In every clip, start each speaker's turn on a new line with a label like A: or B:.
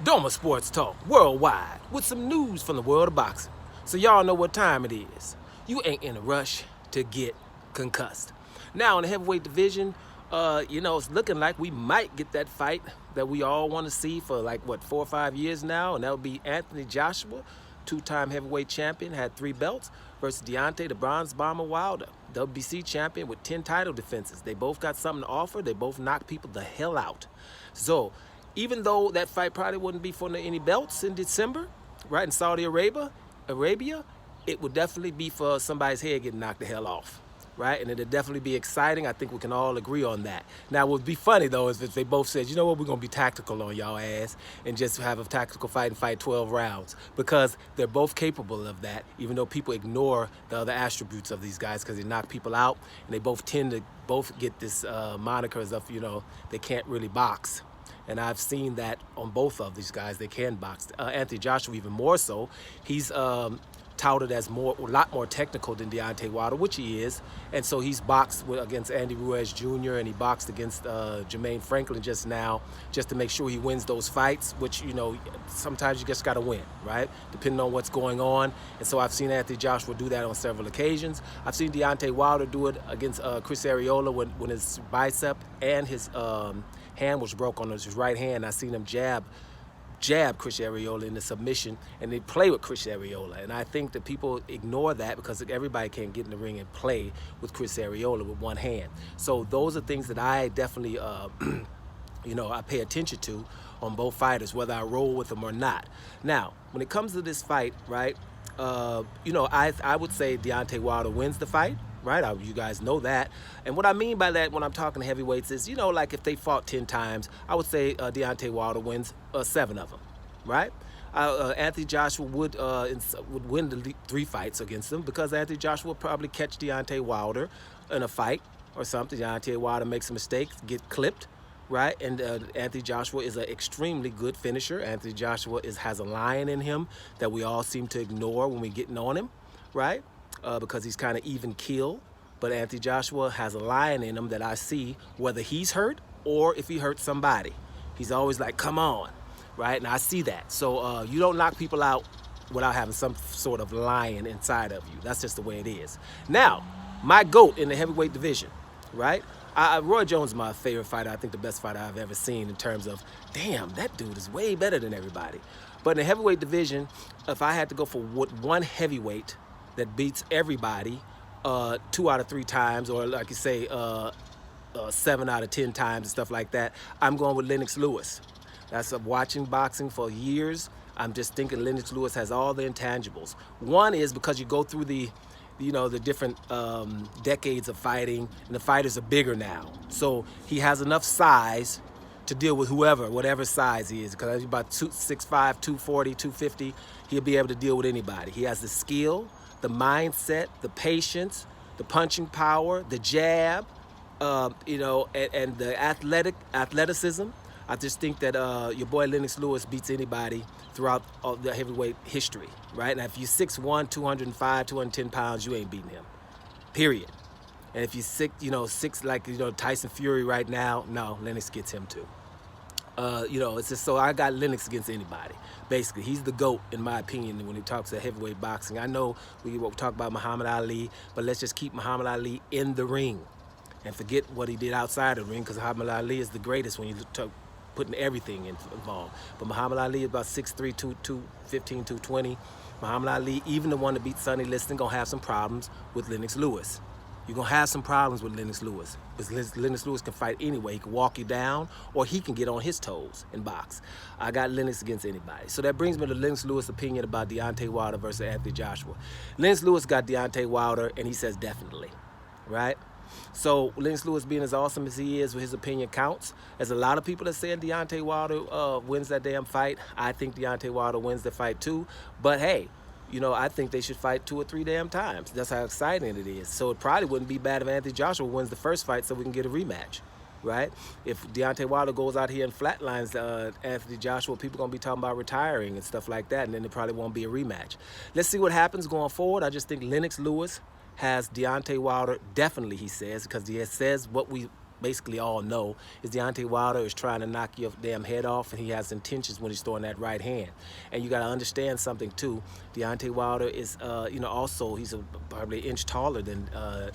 A: Doma Sports Talk worldwide with some news from the world of boxing. So y'all know what time it is. You ain't in a rush to get concussed. Now in the heavyweight division, it's looking like we might get that fight that we all want to see for like, 4 or 5 years now, and that would be Anthony Joshua, two-time heavyweight champion, had 3 belts, versus Deontay the Bronze Bomber Wilder, WBC champion with 10 title defenses. They both got something to offer. They both knocked people the hell out. So even though that fight probably wouldn't be for any belts in December, right, in Saudi Arabia, it would definitely be for somebody's head getting knocked the hell off, right? And it'd definitely be exciting. I think we can all agree on that. Now, what would be funny, though, is if they both said, you know what, we're going to be tactical on y'all ass and just have a tactical fight and fight 12 rounds, because they're both capable of that, even though people ignore the other attributes of these guys because they knock people out, and they both tend to get this monikers of, they can't really box. And I've seen that on both of these guys. They can box. Anthony Joshua even more so. He's touted as a lot more technical than Deontay Wilder, which he is. And so he's boxed against Andy Ruiz Jr. and he boxed against Jermaine Franklin just now, just to make sure he wins those fights, which, sometimes you just got to win, right? Depending on what's going on. And so I've seen Anthony Joshua do that on several occasions. I've seen Deontay Wilder do it against Chris Arreola when his bicep and his hand was broke on his right hand. I seen him jab Chris Arreola in the submission, and they play with Chris Arreola. And I think that people ignore that because everybody can't get in the ring and play with Chris Arreola with one hand. So those are things that I definitely, I pay attention to on both fighters, whether I roll with them or not. Now, when it comes to this fight, right, I would say Deontay Wilder wins the fight. Right, you guys know that. And what I mean by that when I'm talking heavyweights is, like if they fought 10 times, I would say Deontay Wilder wins 7 of them, right? Anthony Joshua would win the 3 fights against them, because Anthony Joshua would probably catch Deontay Wilder in a fight or something. Deontay Wilder makes a mistake, get clipped, right? And Anthony Joshua is an extremely good finisher. Anthony Joshua has a lion in him that we all seem to ignore when we're getting on him, right? Because he's kind of even keel. But Anthony Joshua has a lion in him that I see, whether he's hurt or if he hurts somebody. He's always like, come on, right? And I see that. So you don't knock people out without having some sort of lion inside of you. That's just the way it is. Now, my GOAT in the heavyweight division, right? Roy Jones is my favorite fighter. I think the best fighter I've ever seen in terms of, damn, that dude is way better than everybody. But in the heavyweight division, if I had to go for one heavyweight that beats everybody 2 out of 3 times, or like you say, 7 out of 10 times and stuff like that, I'm going with Lennox Lewis. That's watching boxing for years. I'm just thinking Lennox Lewis has all the intangibles. One is because you go through the different decades of fighting, and the fighters are bigger now. So he has enough size to deal with whatever size he is, because he's about 6'5", 240, 250. He'll be able to deal with anybody. He has the skill, the mindset, the patience, the punching power, the jab, and the athleticism. I just think that your boy Lennox Lewis beats anybody throughout the heavyweight history, right? Now, if you're 6'1", 205, 210 pounds, you ain't beating him, period. And if you're 6 like Tyson Fury right now, no, Lennox gets him too. It's just, so I got Lennox against anybody. Basically, he's the GOAT in my opinion when he talks to heavyweight boxing. I know we talk about Muhammad Ali, but let's just keep Muhammad Ali in the ring and forget what he did outside the ring, because Muhammad Ali is the greatest when you putting everything involved. But Muhammad Ali is about 6'3", 215, 220. Muhammad Ali, even the one that beat Sonny Liston, gonna have some problems with Lennox Lewis. You're going to have some problems with Lennox Lewis, because Lennox Lewis can fight anyway. He can walk you down, or he can get on his toes and box. I got Lennox against anybody. So that brings me to Lennox Lewis' opinion about Deontay Wilder versus Anthony Joshua. Lennox Lewis got Deontay Wilder, and he says definitely, right? So Lennox Lewis, being as awesome as he is, with his opinion counts. There's a lot of people that say Deontay Wilder wins that damn fight. I think Deontay Wilder wins the fight too. But hey, I think they should fight 2 or 3 damn times. That's how exciting it is. So it probably wouldn't be bad if Anthony Joshua wins the first fight so we can get a rematch, right? If Deontay Wilder goes out here and flatlines Anthony Joshua, people are going to be talking about retiring and stuff like that, and then there probably won't be a rematch. Let's see what happens going forward. I just think Lennox Lewis has Deontay Wilder, definitely, he says, because he says what we basically all know, is Deontay Wilder is trying to knock your damn head off, and he has intentions when he's throwing that right hand. And you got to understand something too. Deontay Wilder is, also he's probably an inch taller than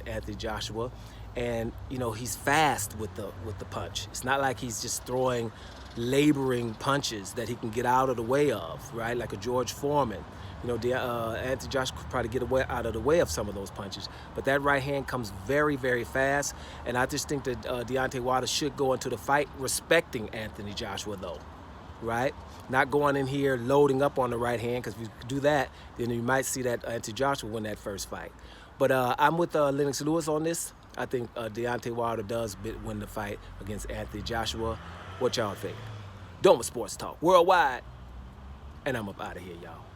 A: Anthony Joshua, and he's fast with the punch. It's not like he's just throwing laboring punches that he can get out of the way of, right? Like a George Foreman. Anthony Joshua could probably get out of the way of some of those punches. But that right hand comes very, very fast. And I just think that Deontay Wilder should go into the fight respecting Anthony Joshua, though, right? Not going in here loading up on the right hand, because if you do that, then you might see that Anthony Joshua win that first fight. But I'm with Lennox Lewis on this. I think Deontay Wilder does win the fight against Anthony Joshua. What y'all think? Doma Sports Talk Worldwide. And I'm up out of here, y'all.